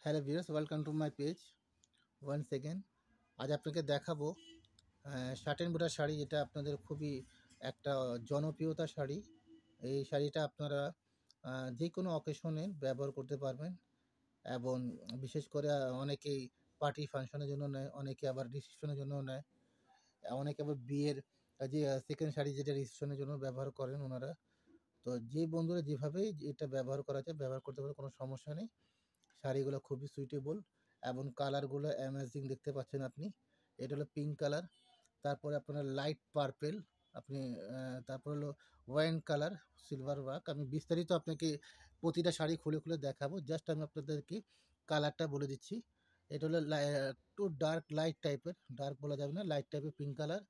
Hello viewers, welcome to my page one second. আজ আপনাকে দেখাবো শার্ট অ্যান্ড বোর্ডার শাড়ি, যেটা আপনাদের খুবই একটা জনপ্রিয়তা শাড়ি। এই শাড়িটা আপনারা যে কোনো অকেশনে ব্যবহার করতে পারবেন এবং বিশেষ করে অনেকেই পার্টি ফাংশনের জন্য নেয়, অনেকে আবার রিসেপশনের জন্য নেয়, অনেকে আবার বিয়ের যে সেকেন্ড শাড়ি যেটা রিসেপশনের জন্য ব্যবহার করেন ওনারা। তো যে বন্ধুরা যেভাবেই এটা ব্যবহার করা যায় ব্যবহার করতে পারে, কোনো সমস্যা নেই। শাড়িগুলো খুবই সুইটেবল এবং কালারগুলো অ্যামেজিং দেখতে পাচ্ছেন আপনি। এটা হলো পিঙ্ক কালার, তারপরে আপনার লাইট পার্পেল, আপনি তারপর হলো ওয়াইন কালার, সিলভার ওয়ার্ক। আমি বিস্তারিত আপনাকে প্রতিটা শাড়ি খুলে খুলে দেখাবো, জাস্ট আমি আপনাদেরকে কালারটা বলে দিচ্ছি। এটা হলো একটু ডার্ক লাইট টাইপের, ডার্ক বলা যাবে না, লাইট টাইপের পিঙ্ক কালার।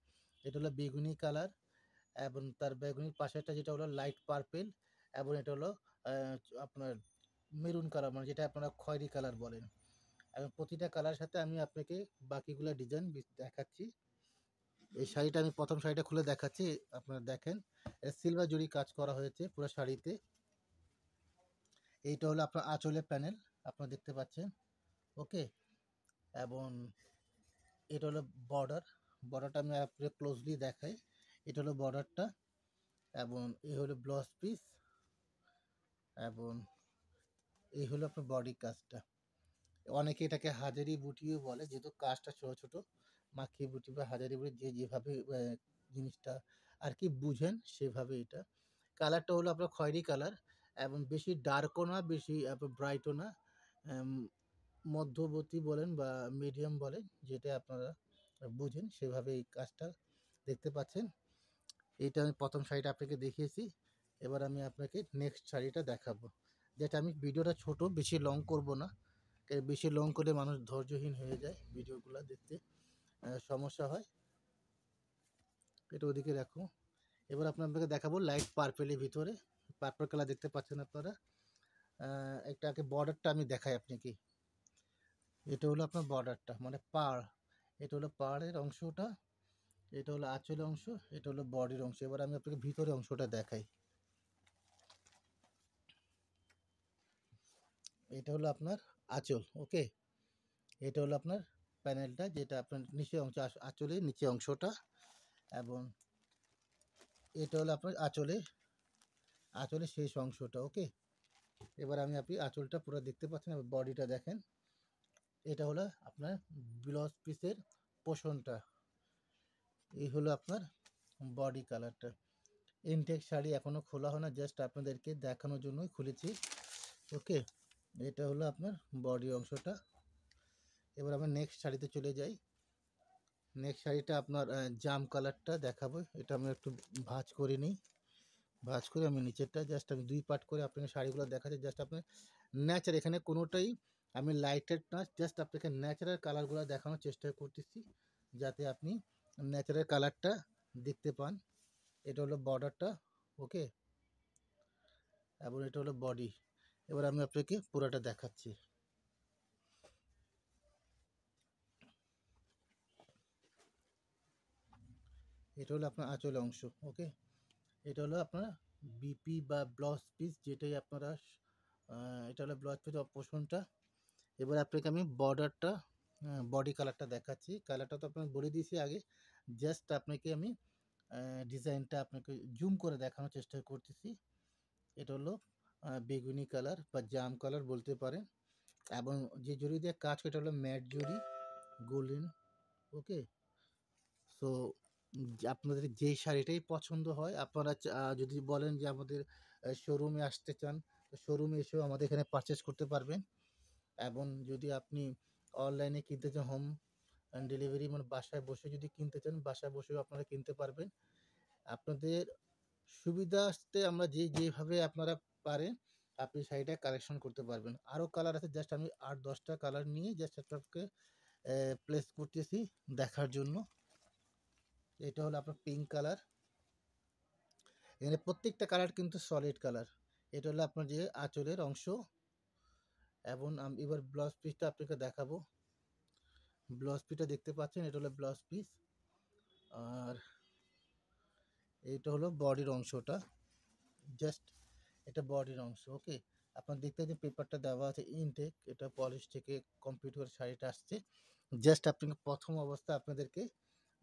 এটা হলো বেগুনি কালার এবং তার বেগুনির পাশেরটা যেটা হলো লাইট পার্পেল, এবং এটা হলো আপনার মেরুন কালার, মানে যেটা আপনারা খয়েরি কালার বলেন। এবং প্রতিটা কালারের সাথে আমি আপনাকে বাকিগুলো ডিজাইন দেখাচ্ছি। এই শাড়িটা আমি প্রথম শাড়িটা খুলে দেখাচ্ছি, আপনারা দেখেন। এটা সিলভার জরি কাজ করা হয়েছে পুরো শাড়িতে। এইটা হলো আপনার আঁচলের প্যানেল, আপনারা দেখতে পাচ্ছেন। ওকে, এবং এটা হলো বর্ডার। বর্ডারটা আমি আপনাকে ক্লোজলি দেখাই। এটা হলো বর্ডারটা, এবং এই হলো ব্লাউজ পিস, এবং এই হলো আপনার বডি কাজটা। অনেকে এটাকে হাজারি বুটিও বলে, যেহেতু কাজটা ছোট ছোট। মাখিয়ে বুটি বা হাজারি বুটি, যে যেভাবে জিনিসটা আর কি বুঝেন সেভাবে। এটা কালারটা হলো আপনার খয়েরি কালার, এবং বেশি ডার্কও না, বেশি আপনার ব্রাইটও না, মধ্যবর্তী বলেন বা মিডিয়াম বলেন, যেটা আপনারা বুঝেন সেভাবে এই কাজটা দেখতে পাচ্ছেন। এইটা আমি প্রথম শাড়িটা আপনাকে দেখিয়েছি। এবার আমি আপনাকে নেক্সট শাড়িটা দেখাবো, যেটা আমি ভিডিওটা ছোট, বেশি লং করব না। বেশি লং করলে মানুষ ধৈর্যহীন হয়ে যায়, ভিডিওগুলো দেখতে সমস্যা হয়। এটা ওদিকে রাখো। এবার আপনাকে দেখাবো লাইট পার্পেলের ভিতরে, পার্পল কালার দেখতে পাচ্ছেন আপনারা। একটা আগে বর্ডারটা আমি দেখাই আপনাকে। এটা হলো আপনার বর্ডারটা, মানে পাড়। এটা হলো পাড়ের অংশটা, এটা হলো আঁচলের অংশ, এটা হলো বডির অংশ। এবার আমি আপনাকে ভিতরে অংশটা দেখাই। এটা হলো আপনার আঁচল। ওকে, এটা হলো আপনার প্যানেলটা, যেটা আপনার নিচের অংশ, আঁচলের নিচে অংশটা, এবং এটা হলো আপনার আঁচলের শেষ অংশটা। ওকে, এবার আপনি আঁচলটা পুরো দেখতে পাচ্ছেন, এবং বডিটা দেখেন। এটা হলো আপনার ব্লাউজ পিসের পোষণটা। এই হলো আপনার বডি কালারটা। ইনটেক শাড়ি এখনও খোলা হয় না, জাস্ট আপনাদেরকে দেখানোর জন্যই খুলেছি। ওকে, এটা হলো আপনার বডি অংশটা। এবার আমরা নেক্সট শাড়িতে চলে যাই। নেক্সট শাড়িটা আপনার জাম কালারটা দেখাবো। এটা আমি একটু ভাঁজ করে নিই। ভাঁজ করে আমি নিচেরটা জাস্ট আমি দুই পার্ট করে আপনাকে শাড়িগুলো দেখাচ্ছি। জাস্ট আপনি ন্যাচারাল, এখানে কোনোটাই আমি লাইটেড না, জাস্ট আপনাকে ন্যাচারাল কালারগুলো দেখানোর চেষ্টা করতেছি, যাতে আপনি ন্যাচারাল কালারটা দেখতে পান। এটা হলো বর্ডারটা। ওকে, এবং এটা হলো বডি। এবার আমি আপনাকে পুরোটা দেখাচ্ছি। এটা হলো আপনার আঁচল অংশ। ওকে, এটা হলো আপনার বিপি বা ব্লাউজ পিস, যেটাই আপনারা এটা হলো ব্লাউজ পিস পোর্শনটা। এবার আপনাকে আমি বর্ডারটা, বডি কালারটা দেখাচ্ছি। কালারটা তো আপনাকে বলে দিয়েছি আগে, জাস্ট আপনাকে আমি ডিজাইনটা আপনাকে জুম করে দেখানোর চেষ্টা করতেছি। এটা হলো বেগুনি কালার বা জাম কালার বলতে পারেন, এবং যে জরি দিয়ে কাজ করে এটা হলো ম্যাট জরি, গোল্ডেন। ওকে, সো আপনাদের যেই শাড়িটাই পছন্দ হয়, আপনারা যদি বলেন যে আমাদের শোরুমে আসতে চান, তো শোরুমে এসেও আমাদের এখানে পারচেস করতে পারবেন। এবং যদি আপনি অনলাইনে কিনতে চান, হোম ডেলিভারি, মানে বাসায় বসে যদি কিনতে চান, বাসায় বসেও আপনারা কিনতে পারবেন। আপনাদের সুবিধার্থে আমরা যেভাবে আপনারা পারেন আপনি শাড়িটা কালেকশন করতে পারবেন। আরও কালার আছে, জাস্ট আমি 8-10টা কালার নিয়ে জাস্ট আপনাকে প্লেস করতেছি দেখার জন্য। এটা হলো আপনার পিঙ্ক কালার। এখানে প্রত্যেকটা কালার কিন্তু সলিড কালার। এটা হলো আপনার যে আঁচলের অংশ, এবং এবার ব্লাউজ পিসটা আপনাকে দেখাবো। ব্লাউজ পিসটা দেখতে পাচ্ছেন, এটা হলো ব্লাউজ পিস, আর এইটা হলো বডির অংশটা। জাস্ট এটা বডির অংশ। ওকে, আপনার দেখতে যে পেপারটা দেওয়া আছে ইনটেক, এটা পলিশ থেকে কমপ্লিট করে শাড়িটা আসছে। জাস্ট আপনাকে প্রথম অবস্থা আপনাদেরকে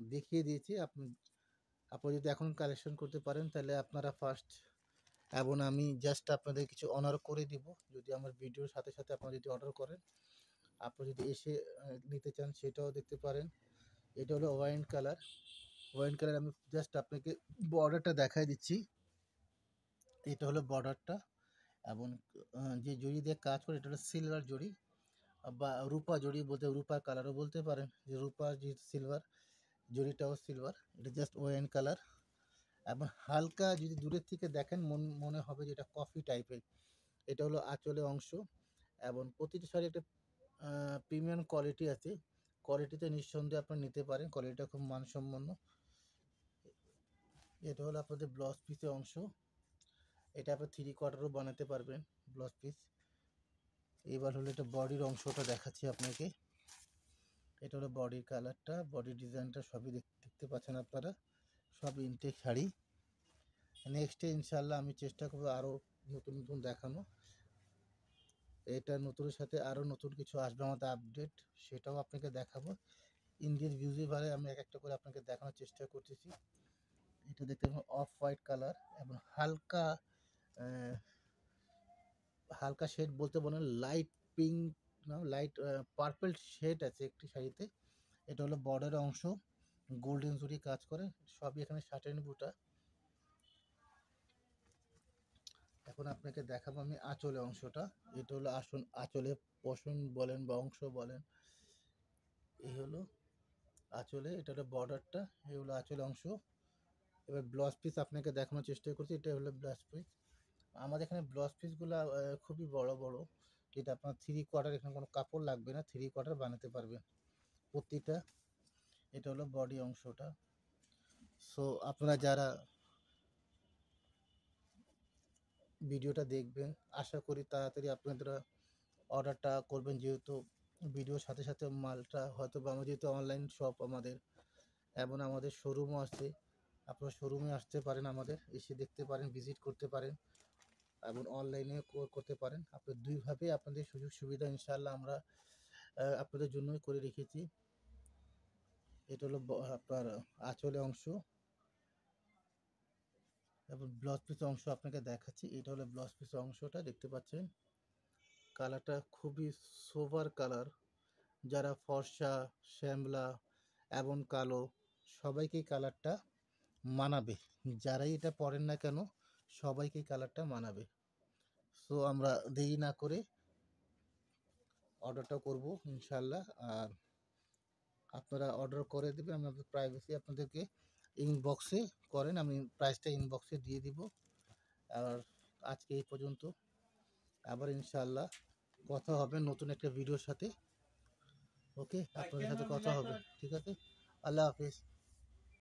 দেখিয়ে দিয়েছি। আপনি যদি এখন কালেকশন করতে পারেন তাহলে আপনারা ফার্স্ট, এবং আমি জাস্ট আপনাদের কিছু অনার করে দিব যদি আমার ভিডিওর সাথে সাথে আপনারা যদি অর্ডার করেন। আপনি যদি এসে নিতে চান সেটাও দেখতে পারেন। এটা হলো ওয়াইন কালার। ওয়াইন কালার আমি জাস্ট আপনাকে বর্ডারটা দেখাই দিচ্ছি। এটা হলো বর্ডারটা, এবং যে জড়ি দিয়ে কাজ করে এটা হলো সিলভার জড়ি বা রূপা জড়ি বলতে, রূপার কালারও বলতে পারেন, যে রূপা যে সিলভার জড়িটাও সিলভার। এটা জাস্ট ওয়াইন কালার, এবং হালকা যদি দূরের থেকে দেখেন মনে হবে যে এটা কফি টাইপের। এটা হলো আঁচলের অংশ, এবং প্রতিটি শাড়ি একটা প্রিমিয়াম কোয়ালিটি আছে। কোয়ালিটিতে নিঃসন্দেহে আপনারা নিতে পারেন, কোয়ালিটিটা খুব মানসম্পন্ন। এটা হলো আপনাদের ব্লাউজ পিসের অংশ। এটা আপনি 3/4 বানাতে পারবেন ব্লাউজ পিস। এবার হলো এটা বডির অংশটা দেখাচ্ছি আপনাকে। এটা হলো বডির কালারটা, বডির ডিজাইনটা সবই দেখতে পাচ্ছেন আপনারা, সব ইনটেক শাড়ি। নেক্সটে ইনশাল্লাহ আমি চেষ্টা করবো আরও নতুন নতুন দেখানো। এটা নতুনের সাথে আরও নতুন কিছু আসবে আমাদের আপডেট, সেটাও আপনাকে দেখাবো। ইন্ডিয়ান ভিউজিভারে আমি এক একটা করে আপনাকে দেখানোর চেষ্টা করতেছি। এটা দেখতে পাবেন অফ হোয়াইট কালার, এবং হালকা হালকা শেড বলতে বলেন, লাইট পিঙ্ক না লাইট পার্পল শেড আছে একটি শাড়িতে। এটা হলো বর্ডারের অংশ, গোল্ডেন জুড়ি কাজ করে, সবই এখানে শার্টেন বুটা। এখন আপনাকে দেখাবো আমি আঁচলের অংশটা। এটা হলো আঁচলে পশন বলেন বা অংশ বলেন, এই হলো আঁচলে, এটা হলো বর্ডারটা, এই হলো আঁচলে অংশ। এবার ব্লাউজ পিস আপনাকে দেখানোর চেষ্টা করছি। এটা হলো ব্লাউজ পিস। আমাদের এখানে ব্লাউজ পিসগুলো খুবই বড় বড়, যেটা আপনার 3/4, এখানে কোনো কাপড় লাগবে না, 3/4 বানাতে পারবেন প্রতিটা। এটা হলো বডি অংশটা। সো আপনারা যারা ভিডিওটা দেখবেন, আশা করি তাড়াতাড়ি আপনারা অর্ডারটা করবেন, যেহেতু ভিডিওর সাথে সাথে মালটা হয়তো বা আমাদের যেহেতু অনলাইন শপ আমাদের, এবং আমাদের শোরুমও আছে। আপনারা শোরুমে আসতে পারেন, আমাদের এসে দেখতে পারেন, ভিজিট করতে পারেন, এবং অনলাইনে করতে পারেন। আপনার দুইভাবে আপনাদের সুযোগ সুবিধা ইনশাআল্লাহ আমরা আপনাদের জন্যই করে রেখেছি। এটা হলো আপনার আঁচলে অংশ, এবং ব্লাউজ পিসের অংশ আপনাকে দেখাচ্ছি। এটা হলো ব্লাউজ পিসের অংশটা, দেখতে পাচ্ছেন কালারটা খুবই সোভার কালার। যারা ফর্সা, শ্যামলা এবং কালো, সবাইকেই কালারটা মানাবে। যারাই এটা পরেন না কেন সবাইকেই কালারটা মানাবে। সো আমরা দেরি না করে অর্ডারটা করব ইনশাল্লাহ। আর আপনারা অর্ডার করে দেবেন, আমি আপনাদের প্রাইভেসি আপনাদেরকে ইনবক্সে করেন, আমি প্রাইসটা ইনবক্সে দিয়ে দিব। আর আজকে এই পর্যন্ত, আবার ইনশাল্লাহ কথা হবে নতুন একটা ভিডিওর সাথে। ওকে, আপনাদের সাথে কথা হবে, ঠিক আছে। আল্লাহ হাফিজ।